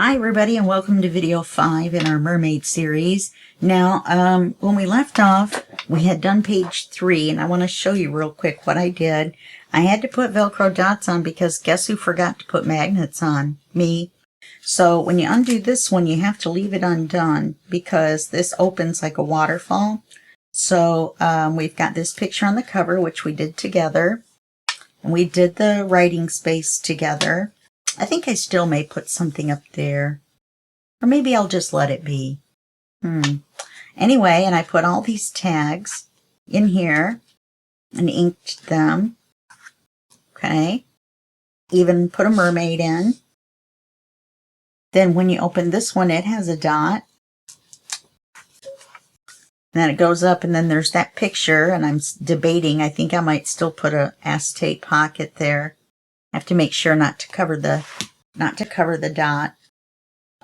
Hi everybody, and welcome to video 5 in our Mermaid series. Now, when we left off, we had done page 3, and I want to show you real quick what I did. I had to put Velcro dots on because guess who forgot to put magnets on? Me. So when you undo this one, you have to leave it undone because this opens like a waterfall. So we've got this picture on the cover, which we did together. And we did the writing space together. I think I still may put something up there. Or maybe I'll just let it be. Anyway, and I put all these tags in here and inked them. Okay. Even put a mermaid in. Then when you open this one, it has a dot. And then it goes up, and then there's that picture, and I'm debating. I think I might still put a acetate pocket there. I have to make sure not to cover the dot.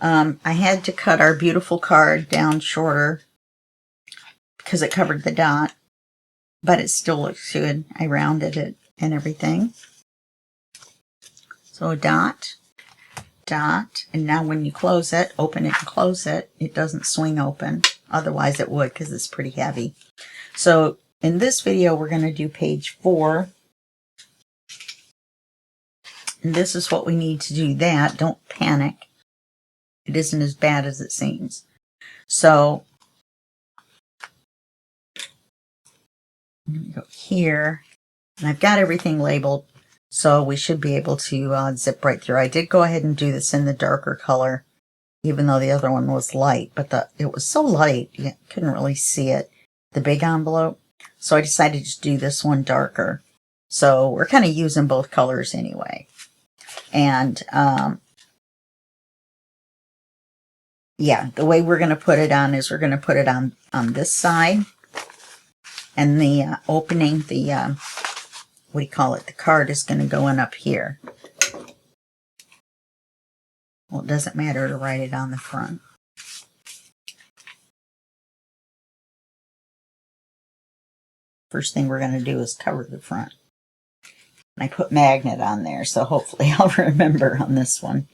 I had to cut our beautiful card down shorter because it covered the dot, but it still looks good. I rounded it and everything. So a dot, and now when you close it, open it and close it, it doesn't swing open. Otherwise it would because it's pretty heavy. So in this video, we're going to do page 4. And this is what we need to do that. Don't panic. It isn't as bad as it seems. So I'm going to go here. And I've got everything labeled, so we should be able to zip right through. I did go ahead and do this in the darker color, even though the other one was light. But it was so light, you couldn't really see it, the big envelope. So I decided to do this one darker. So we're kind of using both colors anyway. And yeah, the way we're going to put it on is we're going to put it on this side. And the opening, the, what do you call it? The card is going to go in up here. Well, it doesn't matter to write it on the front. First thing we're going to do is cover the front. And I put magnet on there, so hopefully I'll remember on this one.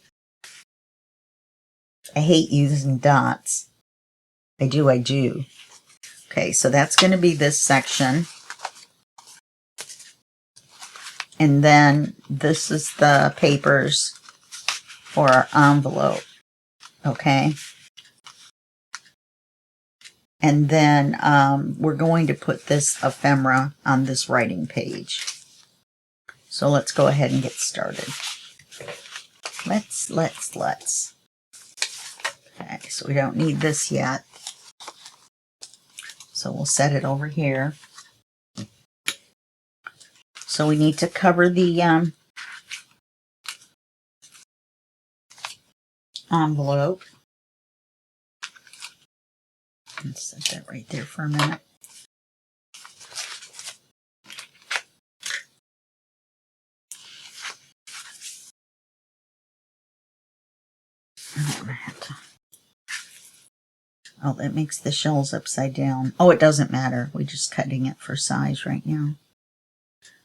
I hate using dots. I do. Okay, so that's going to be this section. And then this is the papers for our envelope. Okay. And then we're going to put this ephemera on this writing page. So let's go ahead and get started. Let's. Okay, so we don't need this yet. So we'll set it over here. So we need to cover the envelope. Let's set that right there for a minute. I'm gonna have to... Oh, that makes the shells upside down. Oh, it doesn't matter. We're just cutting it for size right now.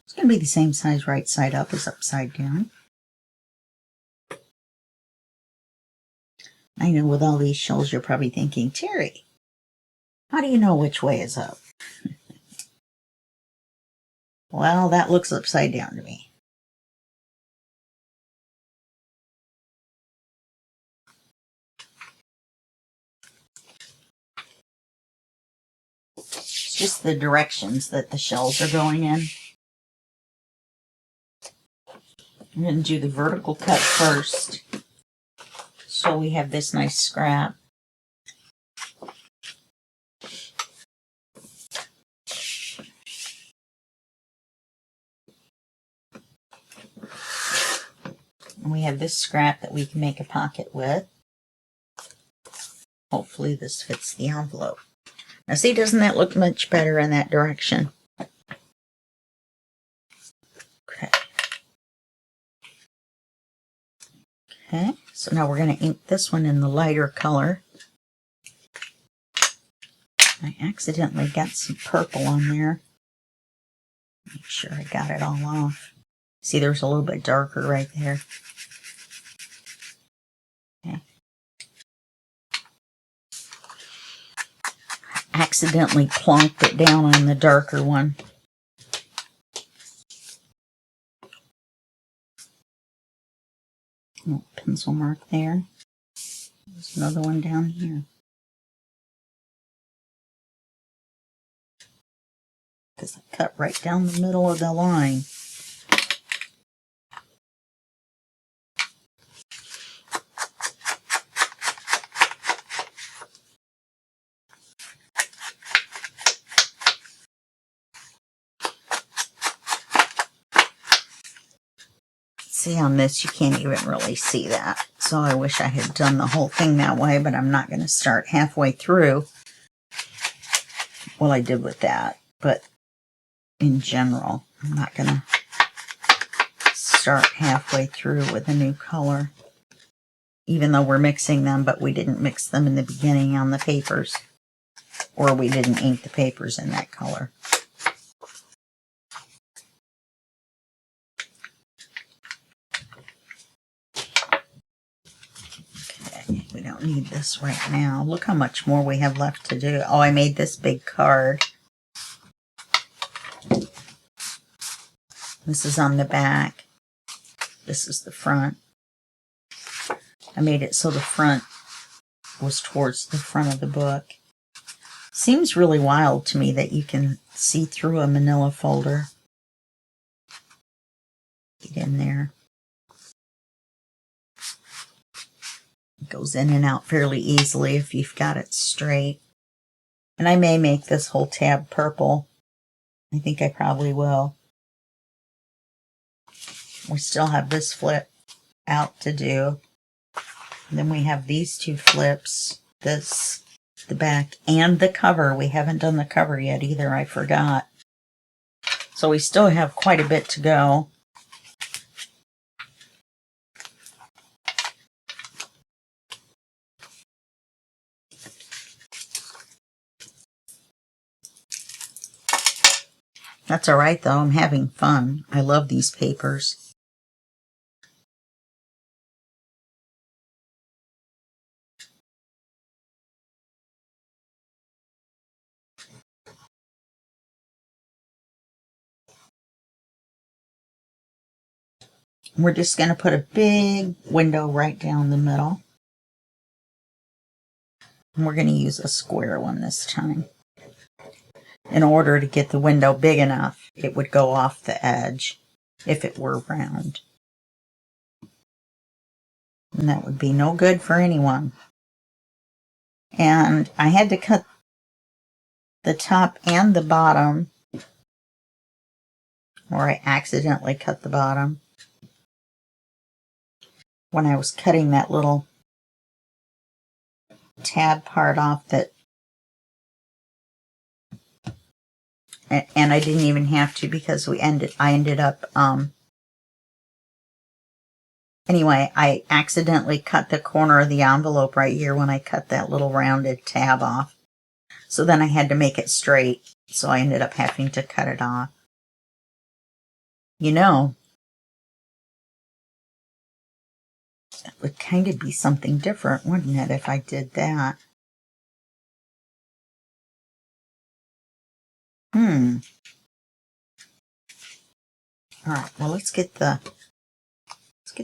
It's going to be the same size right side up as upside down. I know with all these shells you're probably thinking, Terry, how do you know which way is up? Well, that looks upside down to me. It's just the directions that the shells are going in. I'm going to do the vertical cut first. So we have this nice scrap. And we have this scrap that we can make a pocket with. Hopefully this fits the envelope. Now see, doesn't that look much better in that direction? Okay. Okay, so now we're going to ink this one in the lighter color. I accidentally got some purple on there. Make sure I got it all off. See, there's a little bit darker right there. Okay, accidentally plonked it down on the darker one. Oh, pencil mark there. There's another one down here. Because I cut right down the middle of the line. See, on this, you can't even really see that. So I wish I had done the whole thing that way, but I'm not going to start halfway through. Well, I did with that, but in general, I'm not going to start halfway through with a new color. Even though we're mixing them, but we didn't mix them in the beginning on the papers. Or we didn't ink the papers in that color. Okay, we don't need this right now. Look how much more we have left to do. Oh, I made this big card. This is on the back. This is the front. I made it so the front was towards the front of the book. Seems really wild to me that you can see through a manila folder. Get in there. It goes in and out fairly easily if you've got it straight. And I may make this whole tab purple. I think I probably will. We still have this flip out to do. And then we have these two flips. This, the back, and the cover. We haven't done the cover yet either. I forgot. So we still have quite a bit to go. That's all right, though. I'm having fun. I love these papers. We're just going to put a big window right down the middle. And we're going to use a square one this time. In order to get the window big enough, it would go off the edge if it were round. And that would be no good for anyone. And I had to cut the top and the bottom, or I accidentally cut the bottom when I was cutting that little tab part off that, and I didn't even have to because I ended up, anyway, I accidentally cut the corner of the envelope right here when I cut that little rounded tab off. So then I had to make it straight, so I ended up having to cut it off. You know, it would kind of be something different, wouldn't it, if I did that? All right, well, let's get the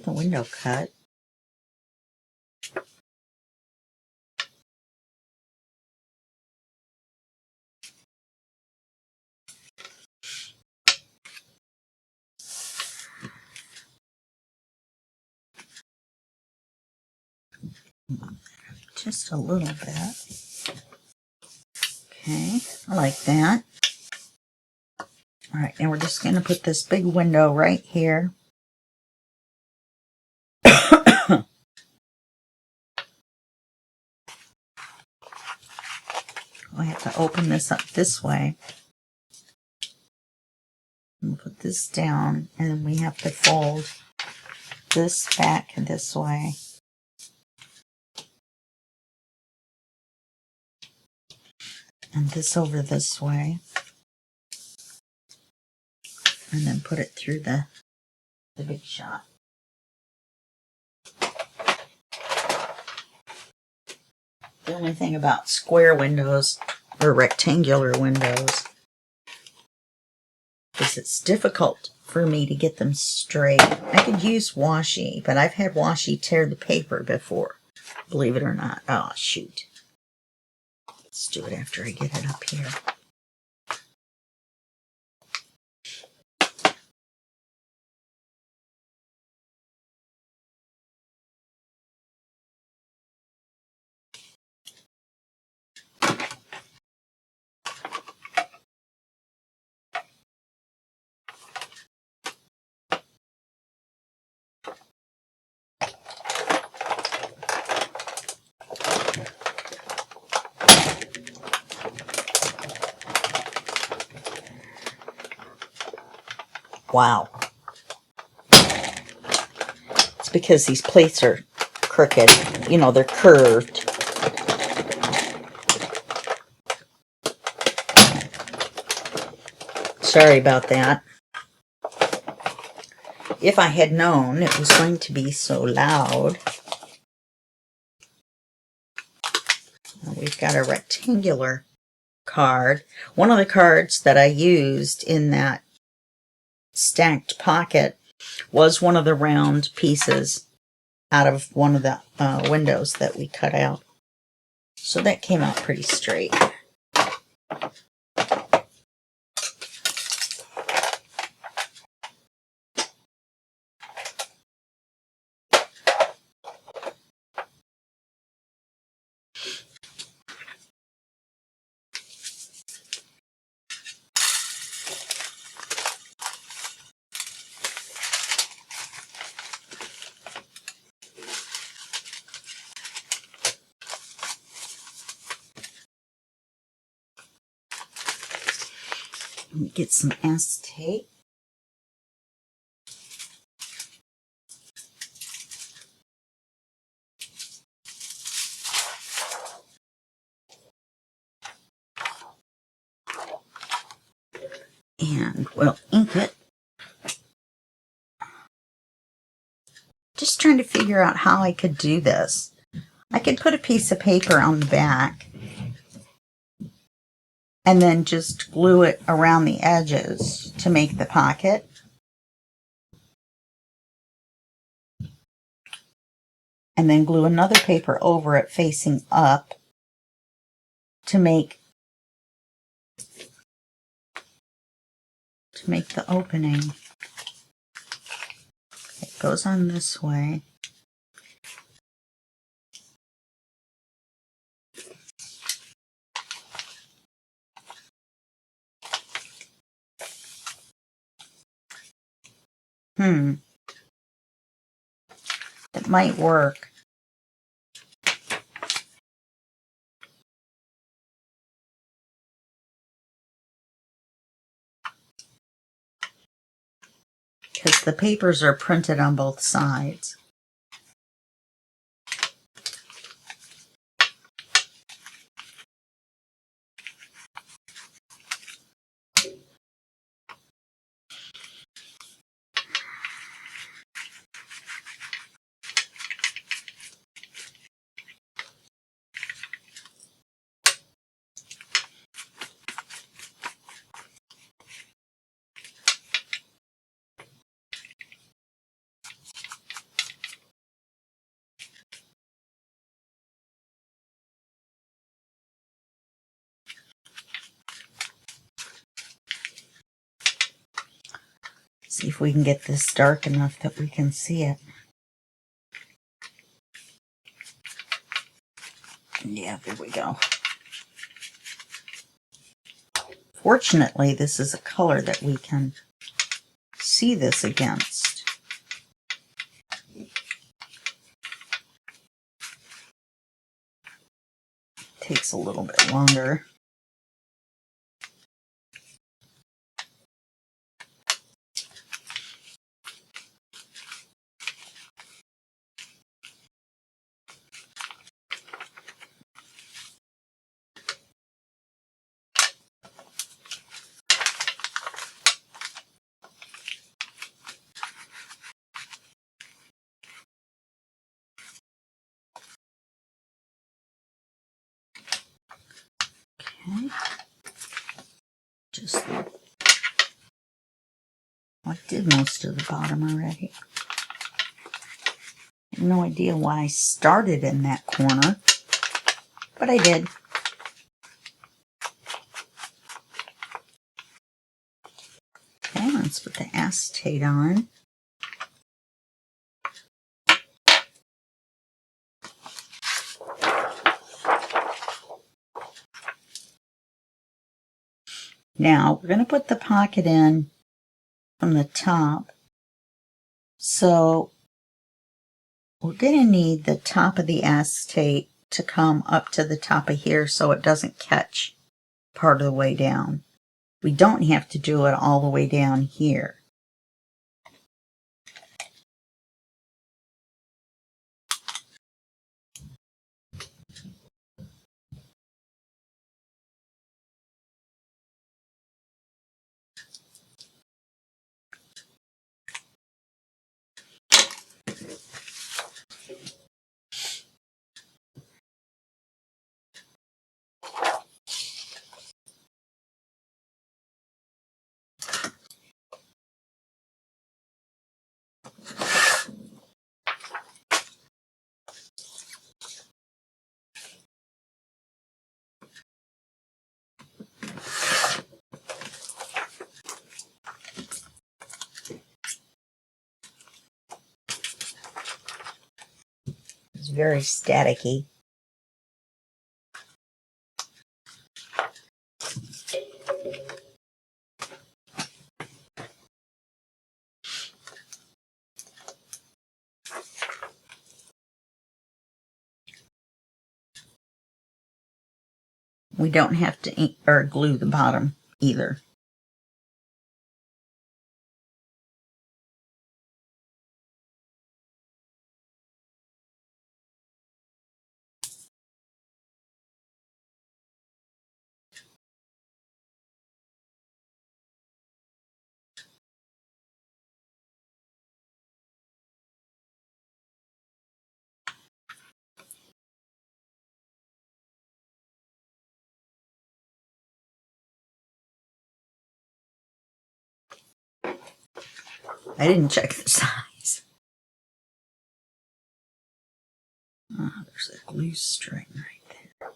window cut. Just a little bit. Okay, I like that. All right, and we're just going to put this big window right here. I have to open this up this way. And put this down, and then we have to fold this back this way. And this over this way. And then put it through the big shot. The only thing about square windows or rectangular windows, because it's difficult for me to get them straight. I could use washi, but I've had washi tear the paper before, believe it or not. Oh, shoot. Let's do it after I get it up here. Wow. It's because these plates are crooked. You know, they're curved. Sorry about that. If I had known it was going to be so loud. We've got a rectangular card. One of the cards that I used in that stacked pocket was one of the round pieces out of one of the windows that we cut out. So that came out pretty straight. Get some acetate. And we'll ink it. Just trying to figure out how I could do this. I could put a piece of paper on the back and then just glue it around the edges to make the pocket. And then glue another paper over it facing up to make the opening. It goes on this way. It might work. Because the papers are printed on both sides. See if we can get this dark enough that we can see it. Yeah, there we go. Fortunately, this is a color that we can see this against. Takes a little bit longer. just, I did most of the bottom already. I have no idea why I started in that corner, but I did. Okay, let's put the acetate on. Now, we're going to put the pocket in from the top. So, we're going to need the top of the acetate to come up to the top of here so it doesn't catch part of the way down. We don't have to do it all the way down here. It's very staticky. We don't have to ink or glue the bottom either. I didn't check the size. Oh, there's a glue string right there.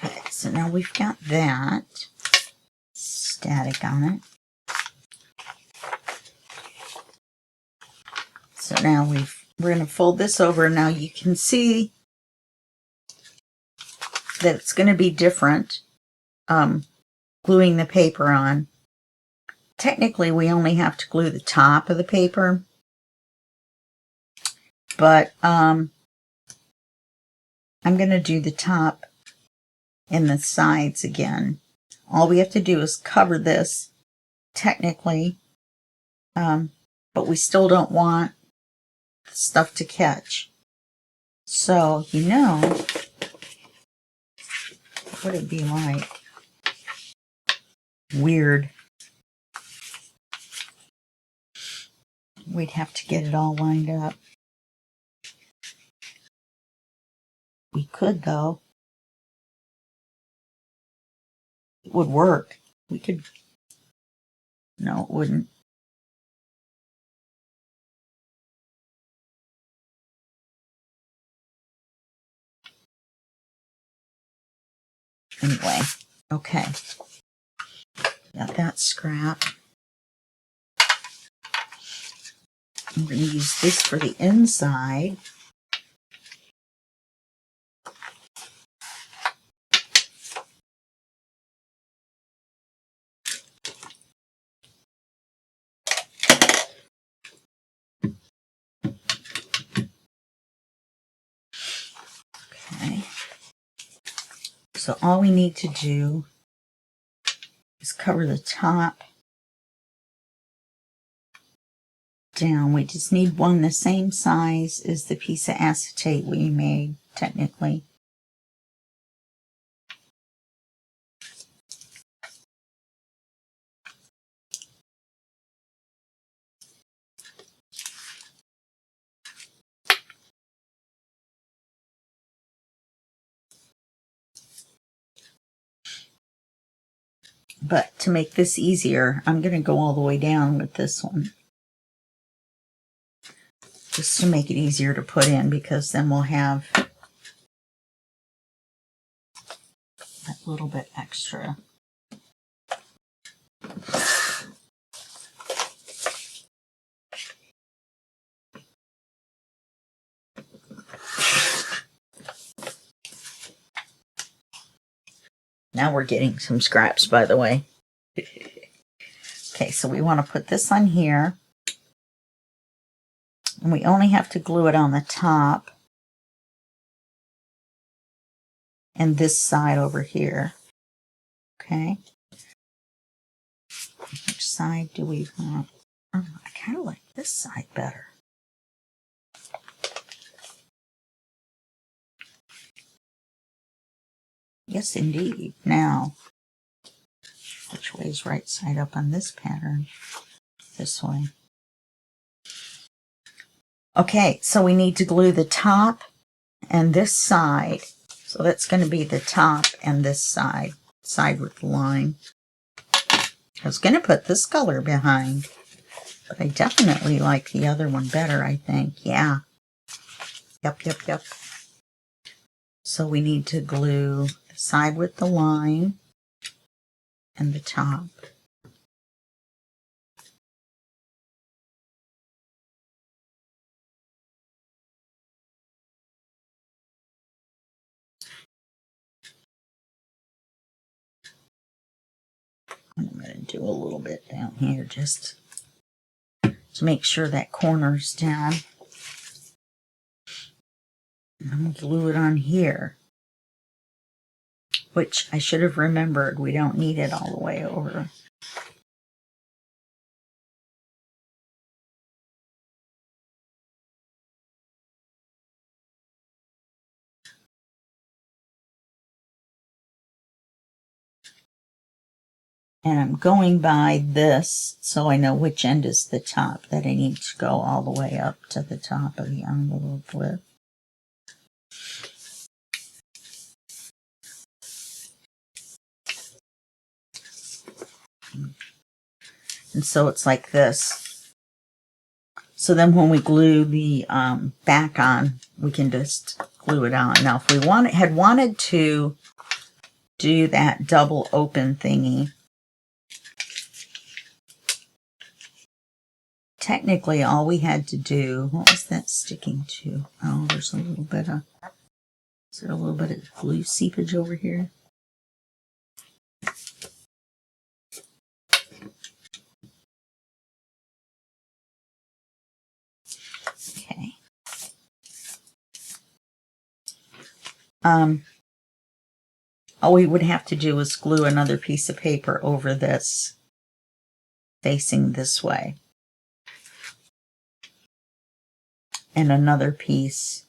Okay, so now we've got that static on it. So now we're going to fold this over. Now you can see that it's going to be different gluing the paper on. Technically, we only have to glue the top of the paper, but I'm going to do the top and the sides again. All we have to do is cover this, technically, but we still don't want the stuff to catch. So, you know, what would it be like? Weird. We'd have to get it all lined up. We could, though. It would work. We could... No, it wouldn't. Anyway, okay. Got that scrap. I'm going to use this for the inside. Okay. So all we need to do is cover the top down. We just need one the same size as the piece of acetate we made, technically. But to make this easier, I'm going to go all the way down with this one. Just to make it easier to put in, because then we'll have that little bit extra. Now we're getting some scraps, by the way. Okay, so we want to put this on here. And we only have to glue it on the top. And this side over here. Okay. Which side do we want? Oh, I kind of like this side better. Yes, indeed. Now, which way is right side up on this pattern? This way. Okay, so we need to glue the top and this side. So that's going to be the top and this side with the line. I was going to put this color behind, but I definitely like the other one better, I think. Yeah. Yep. So we need to glue the side with the line and the top. And I'm going to do a little bit down here just to make sure that corner's down. And I'm going to glue it on here, which I should have remembered. We don't need it all the way over. And I'm going by this so I know which end is the top, that I need to go all the way up to the top of the envelope with. And so it's like this. So then when we glue the back on, we can just glue it on. Now if we had wanted to do that double open thingy, technically all we had to do, what was that sticking to? Oh, there's a little bit of, is there a little bit of glue seepage over here? Okay. All we would have to do is glue another piece of paper over this, facing this way. And another piece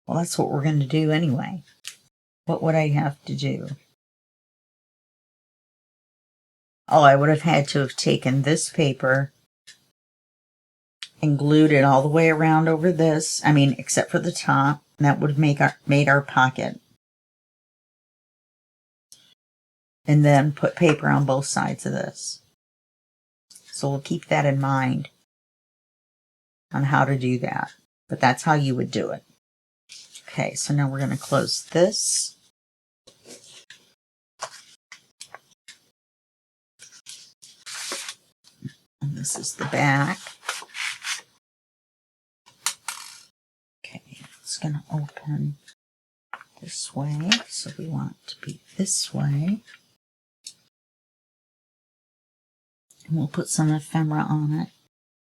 well, that's what we're going to do anyway. What would I have to do? Oh, I would have had to have taken this paper and glued it all the way around over this. I mean, except for the top. And that would have made our pocket. And then put paper on both sides of this. So we'll keep that in mind on how to do that. But that's how you would do it. Okay, so now we're going to close this. This is the back. Okay, it's going to open this way, so we want it to be this way. And we'll put some ephemera on it,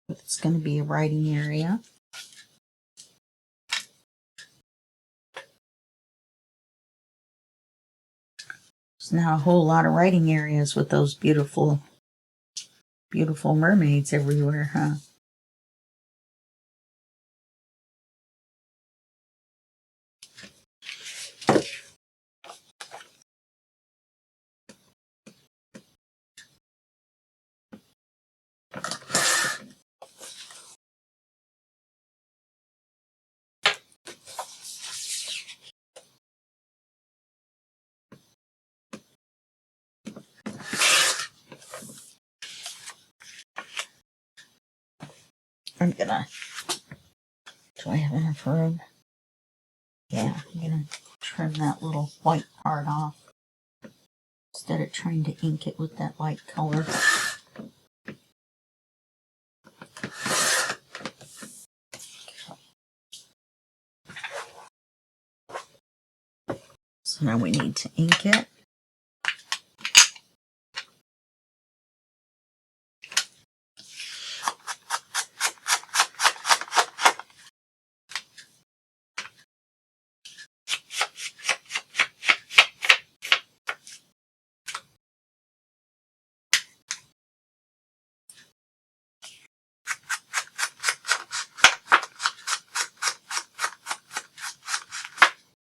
but it's going to be a writing area. There's not a whole lot of writing areas with those beautiful, beautiful mermaids everywhere, huh? I'm gonna, do I have enough room? Yeah, I'm gonna trim that little white part off instead of trying to ink it with that light color. So now we need to ink it.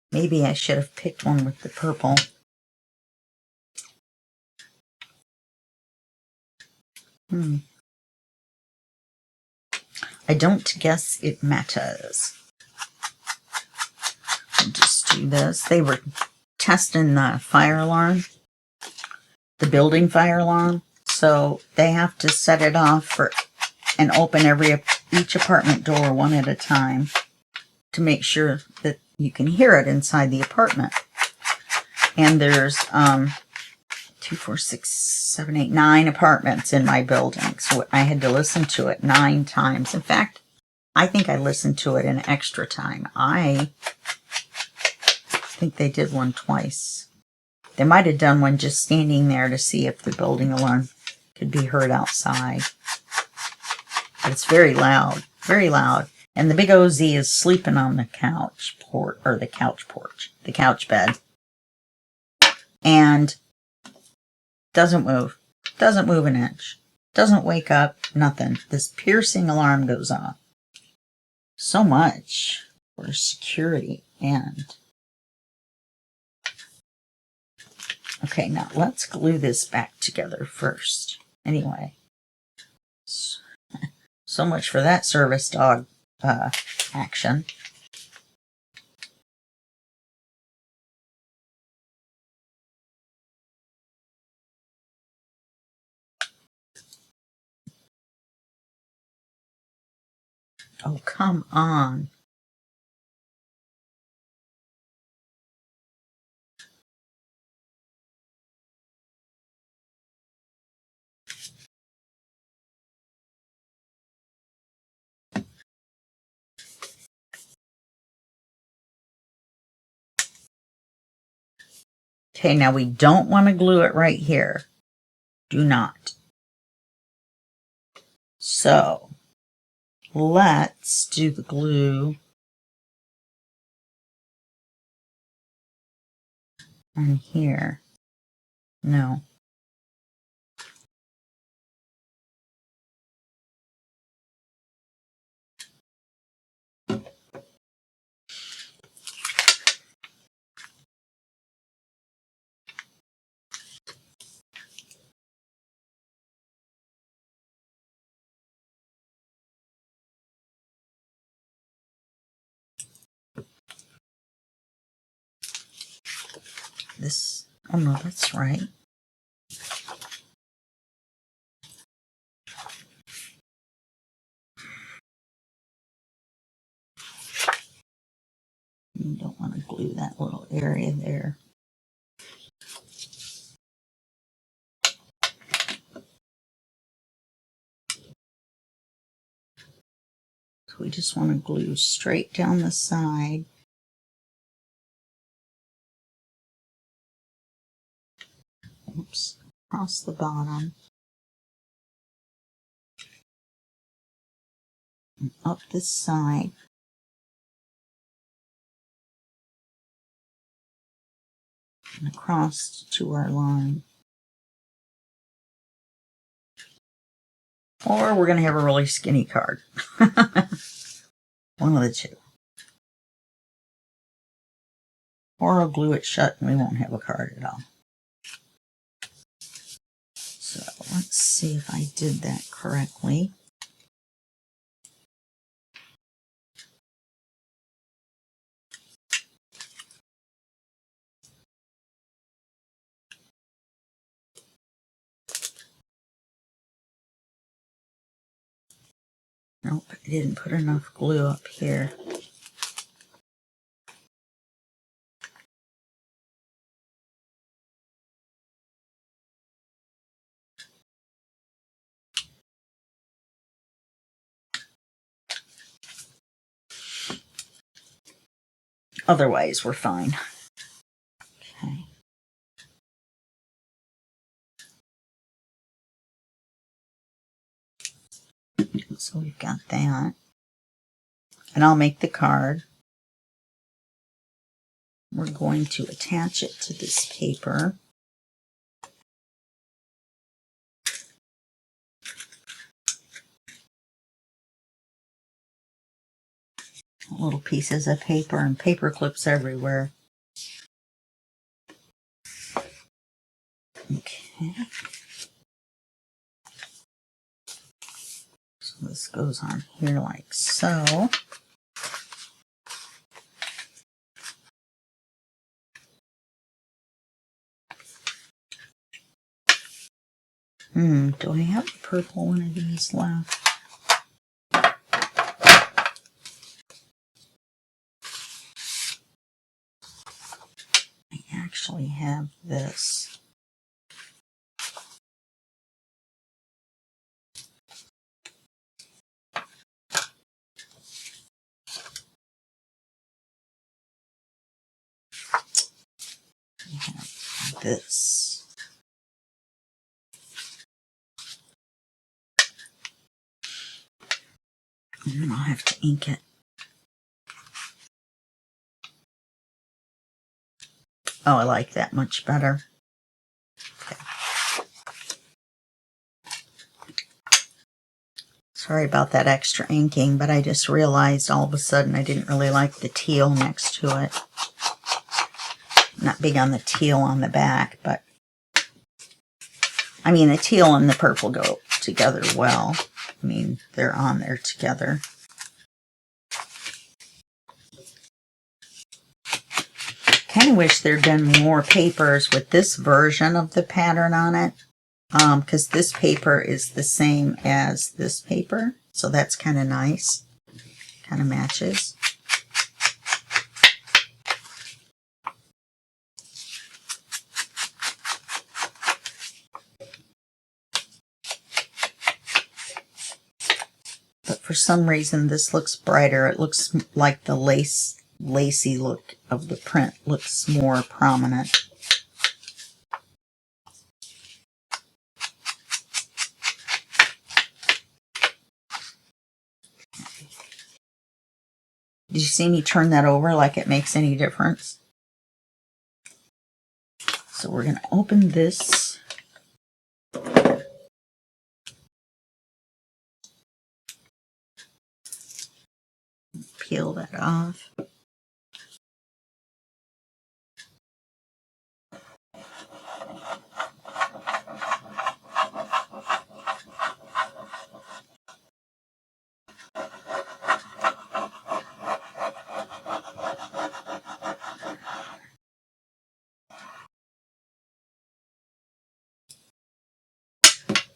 Maybe I should have picked one with the purple. I don't guess it matters. I'll just do this. They were testing the fire alarm, the building fire alarm, so they have to set it off for and open each apartment door one at a time to make sure that you can hear it inside the apartment. And there's 2, 4, 6, 7, 8, 9 apartments in my building, so I had to listen to it 9 times. In fact, I think I listened to it an extra time. I think they did one twice. They might have done one just standing there to see if the building alarm could be heard outside. But it's very loud, very loud. And the big OZ is sleeping on the couch the couch bed. And doesn't move an inch, doesn't wake up, nothing. This piercing alarm goes off. So much for security. And okay, now let's glue this back together first. Anyway, so much for that service dog action. Oh, come on. Okay, now we don't want to glue it right here. Do not. So, let's do the glue on here. No. This, oh no, that's right. You don't want to glue that little area there. We just want to glue straight down the side. Oops, across the bottom. And up this side. And across to our line. Or we're going to have a really skinny card. One of the two. Or I'll glue it shut and we won't have a card at all. So let's see if I did that correctly. Nope, I didn't put enough glue up here. Otherwise, we're fine. Okay. So we've got that. And I'll make the card. We're going to attach it to this paper. Little pieces of paper and paper clips everywhere. Okay. So this goes on here like so. Do I have a purple one of these left? I actually have this. I have this. And then I'll have to ink it. Oh, I like that much better. Okay. Sorry about that extra inking, but I just realized all of a sudden I didn't really like the teal next to it. Not big on the teal on the back, but I mean the teal and the purple go together well. I mean, they're on there together. Kind of wish there'd been more papers with this version of the pattern on it, because this paper is the same as this paper, so that's kind of nice. Kind of matches. But for some reason this looks brighter. It looks like the lacy look of the print looks more prominent. Did you see me turn that over like it makes any difference? So we're going to open this. Peel that off.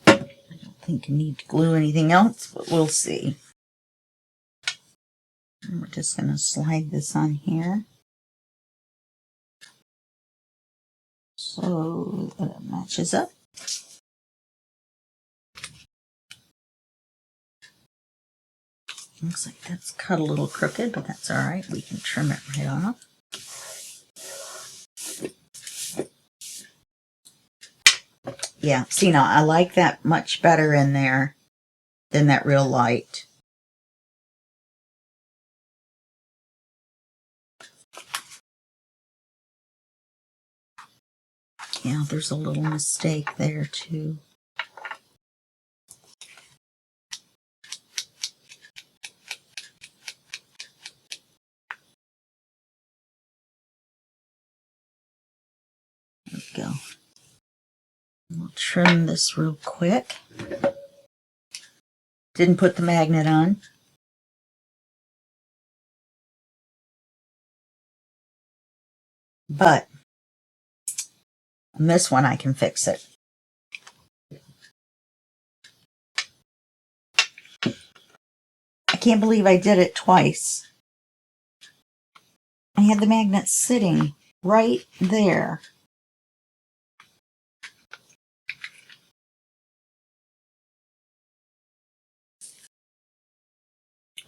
I don't think you need to glue anything else, but we'll see. And we're just going to slide this on here so that it matches up. Looks like that's cut a little crooked, but that's all right. We can trim it right off. Yeah, see now, I like that much better in there than that real light. Yeah, there's a little mistake there too. There we go. We'll trim this real quick. Didn't put the magnet on. But on this one I can fix it. I can't believe I did it twice. I had the magnet sitting right there.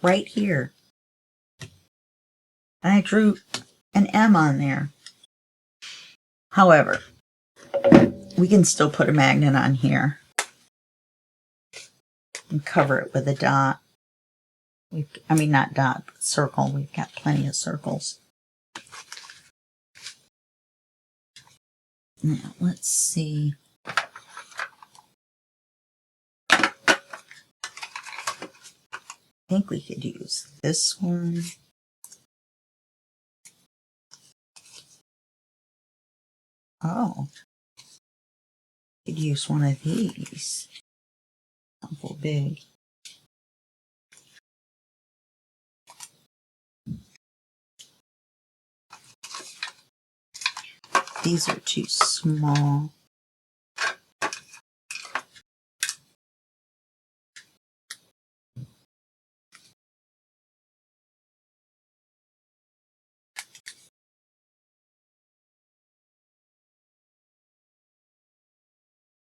Right here. And I drew an M on there. However, we can still put a magnet on here and cover it with a dot. I mean, not dot, but circle. We've got plenty of circles. Now, let's see. I think we could use this one. Oh. Could use one of these. Awful big. These are too small.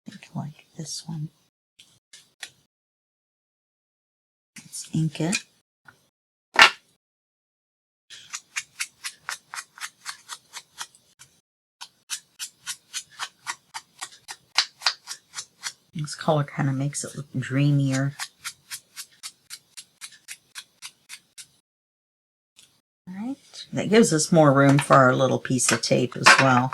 I think I like this one. Let's ink it. This color kind of makes it look dreamier. Alright, that gives us more room for our little piece of tape as well.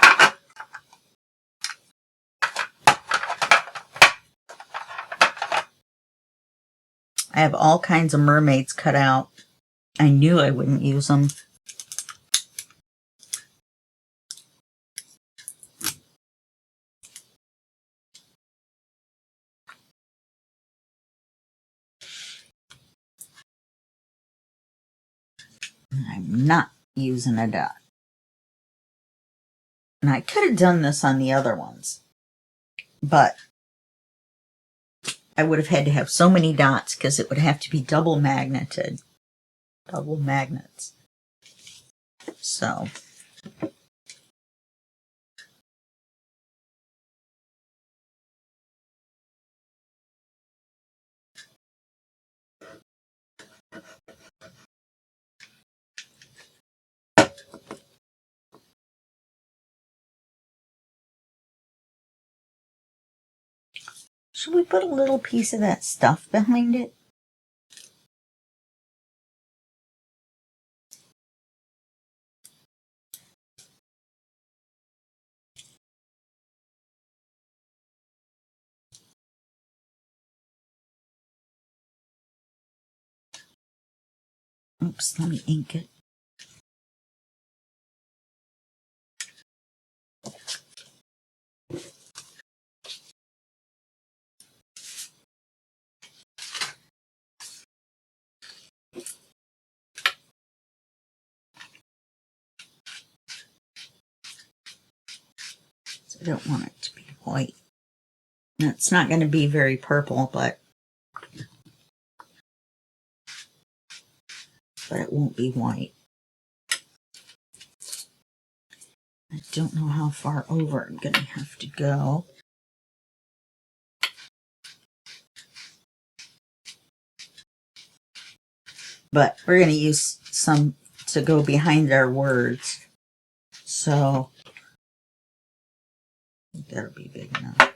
I have all kinds of mermaids cut out. I knew I wouldn't use them. I'm not using a dot. And I could have done this on the other ones, but I would have had to have so many dots because it would have to be double magneted. Double magnets. So. Should we put a little piece of that stuff behind it? Oops, let me ink it. So I don't want it to be white. Now, it's not going to be very purple, but it won't be white. I don't know how far over I'm going to have to go. but we're going to use some to go behind our words. So I think that'll be big enough.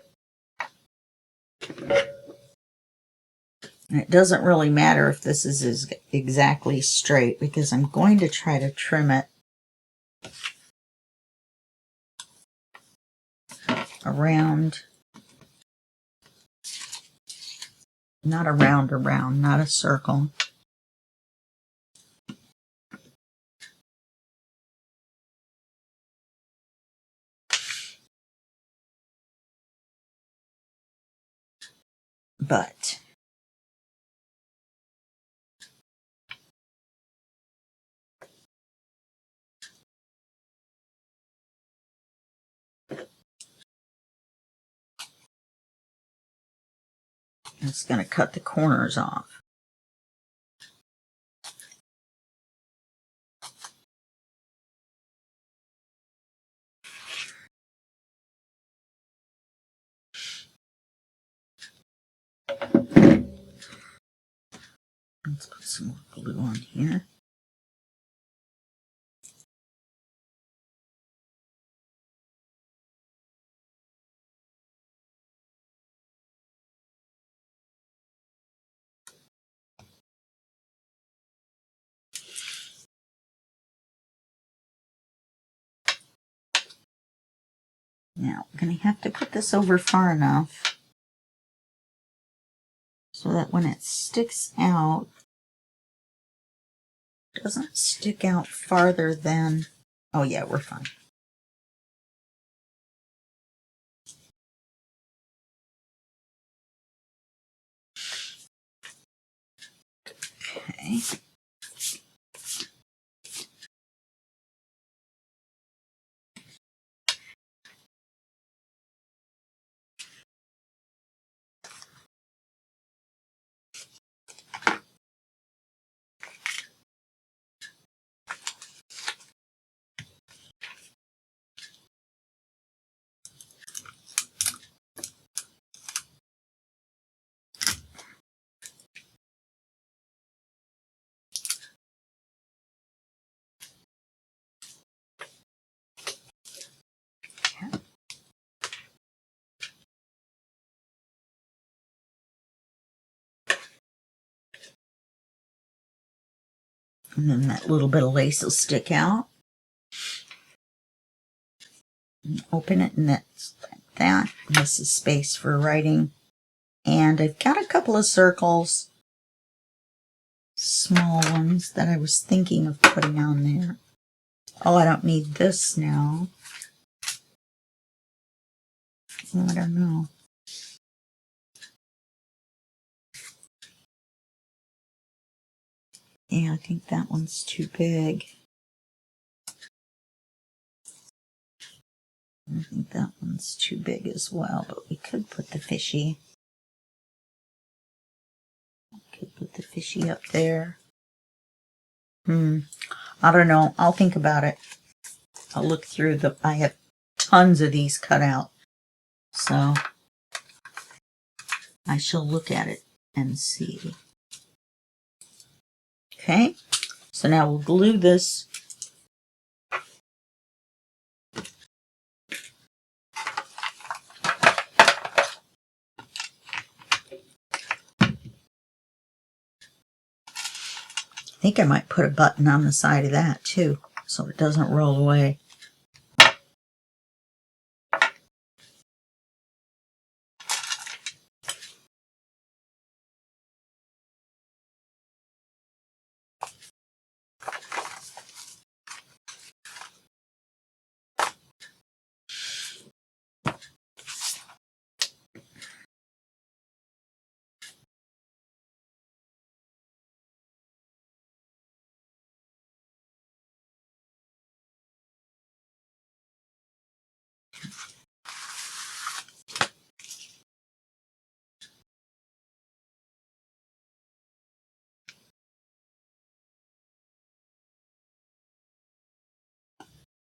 And it doesn't really matter if this is exactly straight because I'm going to try to trim it around, not around, not a circle. But it's going to cut the corners off. Let's put some more glue on here. Now, I'm going to have to put this over far enough so that when it sticks out, it doesn't stick out farther than, oh yeah, we're fine. Okay. And then that little bit of lace will stick out. And open it, and that's like that. And this is space for writing. And I've got a couple of circles, small ones, that I was thinking of putting on there. Oh, I don't need this now. Oh, I don't know. Yeah, I think that one's too big. I think that one's too big as well, but we could put the fishy. Could put the fishy up there. I don't know. I'll think about it. I'll look through the, I have tons of these cut out. So I shall look at it and see. Okay. So now we'll glue this. I think I might put a button on the side of that too, so it doesn't roll away.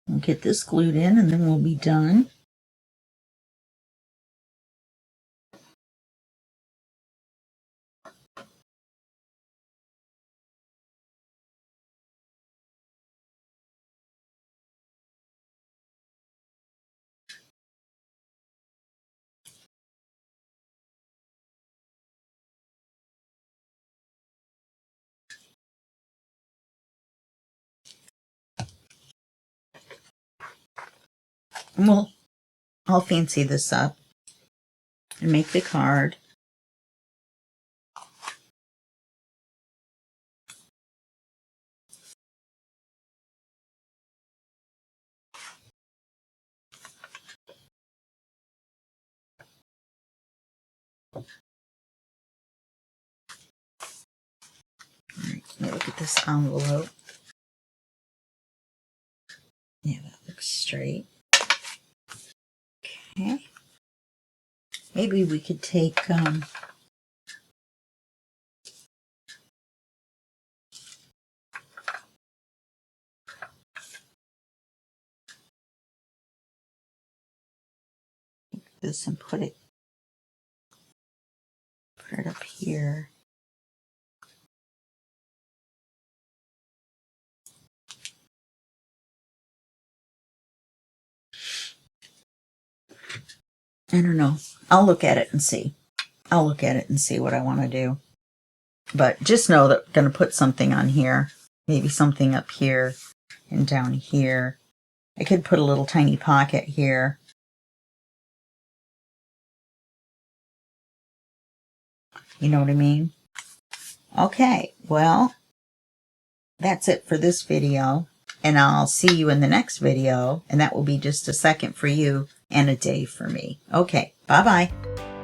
We'll get this glued in and then we'll be done. Well, I'll fancy this up and make the card. Alright, let me look at this envelope. Yeah, that looks straight. Okay. Maybe we could take this and put it up here. I don't know. I'll look at it and see. I'll look at it and see what I want to do. But just know that I'm going to put something on here. Maybe something up here and down here. I could put a little tiny pocket here. You know what I mean? Okay, well, that's it for this video. And I'll see you in the next video. And that will be just a second for you and a day for me. Okay, bye-bye.